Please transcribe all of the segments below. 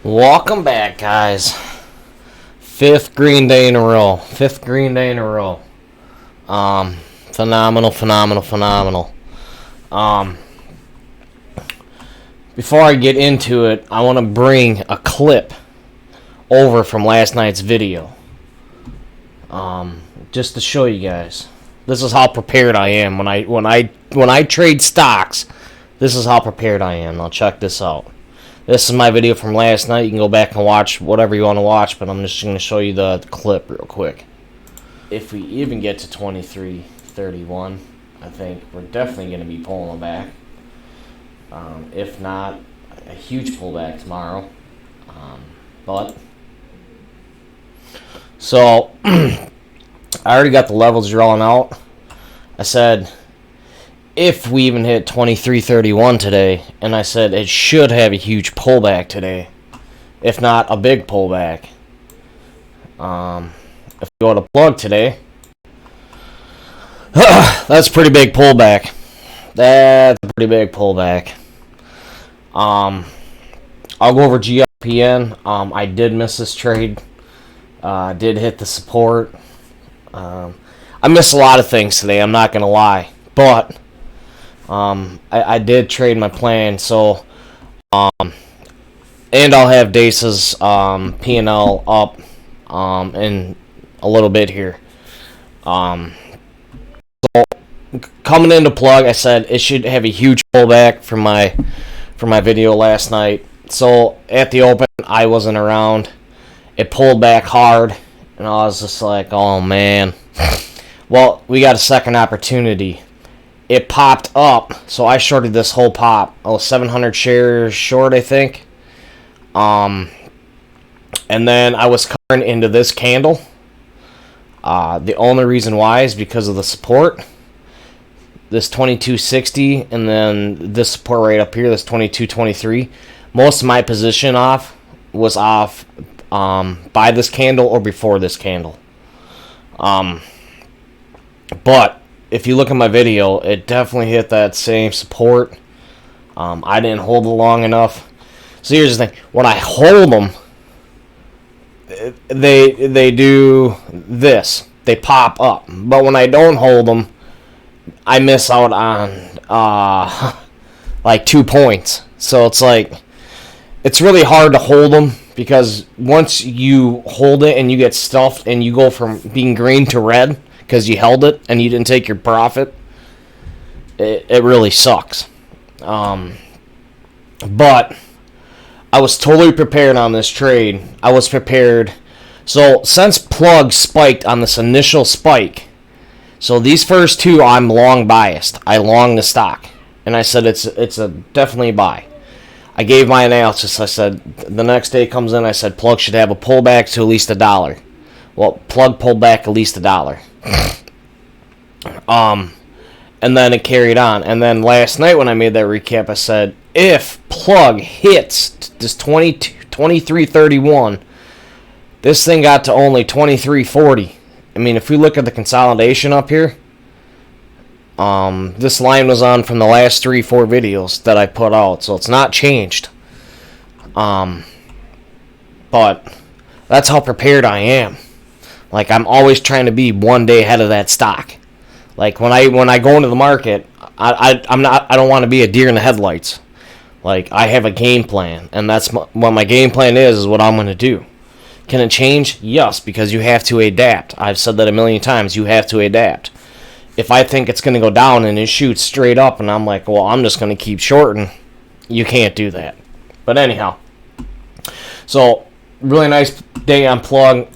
Welcome back, guys. Fifth green day in a row. Phenomenal. Before I get into it, I want to bring a clip over from last night's video. Just to show you guys. This is how prepared I am when I trade stocks. This is how prepared I am. Now check this out. This is my video from last night. You can go back and watch whatever you want to watch, but I'm just going to show you the clip real quick. If we even get to 23.31, I think we're definitely going to be pulling back. If not, a huge pullback tomorrow. So, I already got the levels drawn out. I said, if we even hit 23.31 today, and I said it should have a huge pullback today, if not a big pullback. If we go to plug today, that's a pretty big pullback. I'll go over GRPN. I did miss this trade. Did hit the support. I missed a lot of things today, I'm not going to lie. But I did trade my plan, so and I'll have Desi's P&L up in a little bit here. So coming into plug, I said it should have a huge pullback for my video last night. So at the open, I wasn't around. It pulled back hard, and I was just like, oh man. Well, we got a second opportunity. It popped up, so I shorted this whole pop. I was 700 shares short, I think. And then I was covering into this candle. The only reason why is because of the support. This 22.60, and then this support right up here, this 22.23. Most of my position was off by this candle or before this candle. But if you look at my video, it definitely hit that same support. I didn't hold it long enough. So here's the thing. When I hold them, they do this. They pop up. But when I don't hold them, I miss out on like 2 points. So it's like, it's really hard to hold them, because once you hold it and you get stuffed and you go from being green to red because you held it and you didn't take your profit, it really sucks. But I was totally prepared on this trade. I was prepared. So since plug spiked on this initial spike, so these first two I'm long biased. I long the stock, and I said it's a definitely a buy. I gave my analysis. I said the next day comes in, I said plug should have a pullback to at least $1. Well, plug pulled back at least $1. And then it carried on. And then last night when I made that recap, I said if plug hits this 23.31, this thing got to only 23.40. I mean, if we look at the consolidation up here, this line was on from the last 3-4 videos that I put out, so it's not changed. But that's how prepared I am. Like, I'm always trying to be one day ahead of that stock. Like, when I go into the market, I don't want to be a deer in the headlights. Like, I have a game plan, and that's what my game plan is what I'm going to do. Can it change? Yes, because you have to adapt. I've said that a million times. You have to adapt. If I think it's going to go down and it shoots straight up and I'm like, well, I'm just going to keep shorting, you can't do that. But anyhow, so really nice day on plug.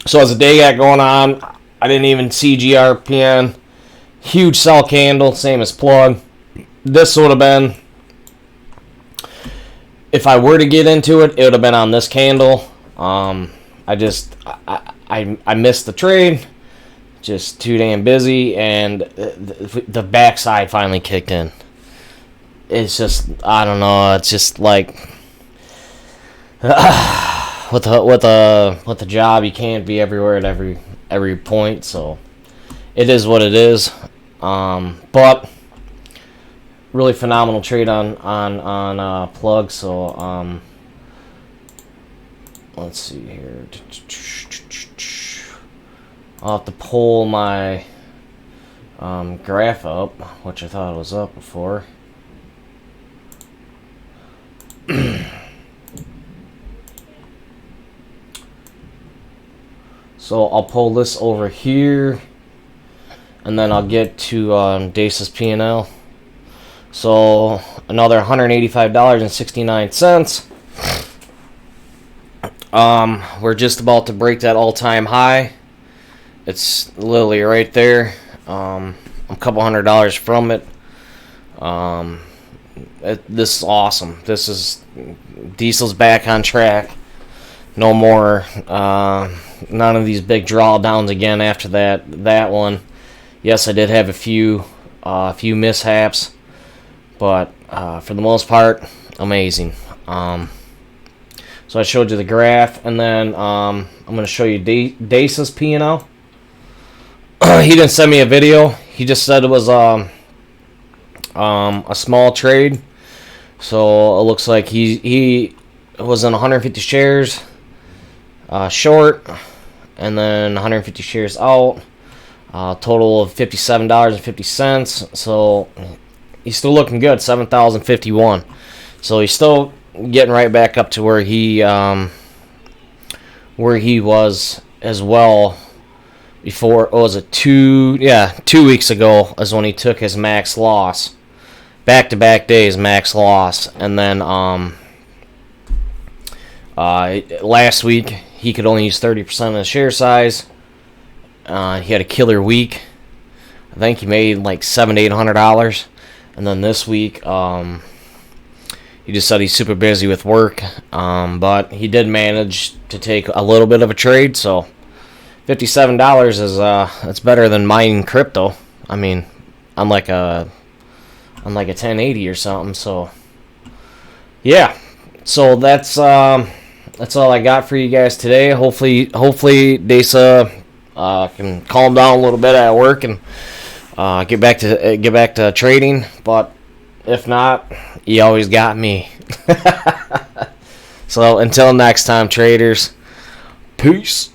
So as the day got going on, I didn't even see GRPN. Huge sell candle, same as plug. This would have been, if I were to get into it, it would have been on this candle. I missed the trade. Just too damn busy, and the backside finally kicked in. It's just, I don't know. It's just like with the job, you can't be everywhere at every point. So it is what it is. But really phenomenal trade on plug. So let's see here. I'll have to pull my graph up, which I thought was up before. So I'll pull this over here, and then I'll get to Desi's P&L. So another $185.69. We're just about to break that all-time high. It's literally right there. I'm a couple $100 from it. This is awesome. This is Diesel's back on track. No more, none of these big drawdowns again after that one. Yes, I did have a few mishaps, but for the most part, amazing. So I showed you the graph, and then I'm going to show you Desi's P&L. He didn't send me a video. He just said it was a small trade. So it looks like he was in 150 shares short, and then 150 shares out. Total of $57.50. So he's still looking good, 7,051. So he's still getting right back up to where he was as well before. Oh, was it 2 weeks ago is when he took his max loss, back-to-back days max loss, and then last week he could only use 30% of the share size. He had a killer week. I think he made like $700 to $800, and then this week he just said he's super busy with work, but he did manage to take a little bit of a trade. So $57 is it's better than mining crypto. I mean, I'm like a 1080 or something. So yeah, so that's all I got for you guys today. Hopefully Desi can calm down a little bit at work and get back to trading. But if not, you always got me. So until next time, traders, peace.